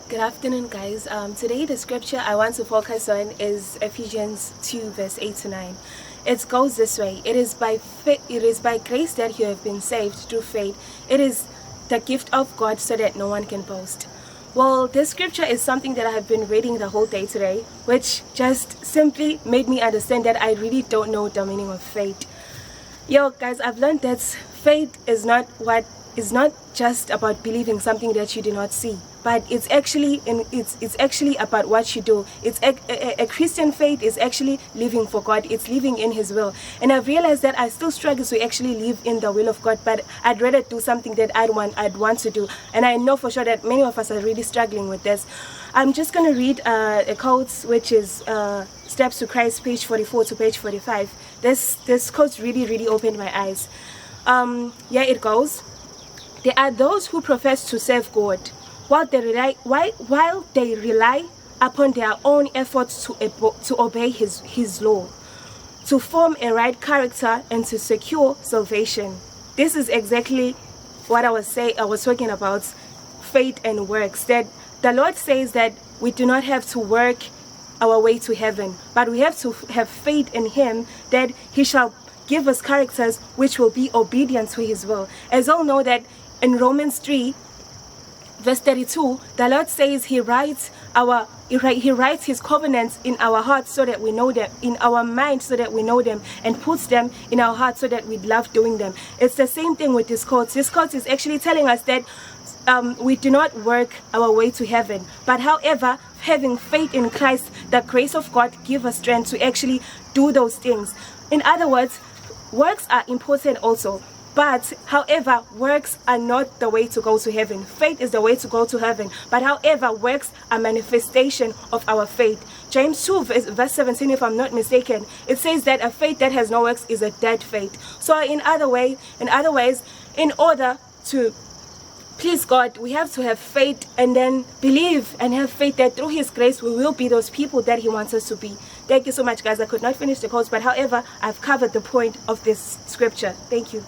Good afternoon, guys. Today the scripture I want to focus on is Ephesians 2 verse 8 to 9. It goes this way: it is by grace that you have been saved through faith. It is the gift of God, so that no one can boast. Well, this scripture is something that I have been reading the whole day today, which just simply made me understand that I really don't know the meaning of faith. Yo, guys, I've learned that faith is not just about believing something that you do not see, but it's actually about what you do. It's a Christian faith is actually living for God. It's living in His will. And I've realized that I still struggle to actually live in the will of God, but I'd rather do something that I'd want to do. And I know for sure that many of us are really struggling with this. I'm just going to read a quote, which is Steps to Christ, page 44 to page 45. This quote really opened my eyes. It goes: there are those who profess to serve God while they rely upon their own efforts to obey His law, to form a right character and to secure salvation. This is exactly what I was talking about, faith and works. That the Lord says that we do not have to work our way to heaven, but we have to have faith in Him that He shall give us characters which will be obedient to His will. As all know that in Romans 3 verse 32, the Lord says He writes His covenants in our hearts so that we know them, in our minds so that we know them, and puts them in our hearts so that we love doing them. It's the same thing with this quote. This quote is actually telling us that we do not work our way to heaven, but however, having faith in Christ, the grace of God give us strength to actually do those things. In other words, works are important also, but however, works are not the way to go to heaven. Faith is the way to go to heaven, but however, works are manifestation of our faith. James 2 verse 17, if I'm not mistaken, it says that a faith that has no works is a dead faith. So in other ways, in order to please God, we have to have faith and then believe and have faith that through His grace we will be those people that He wants us to be. Thank you so much, guys. I could not finish the quotes, but however, I've covered the point of this scripture. Thank you.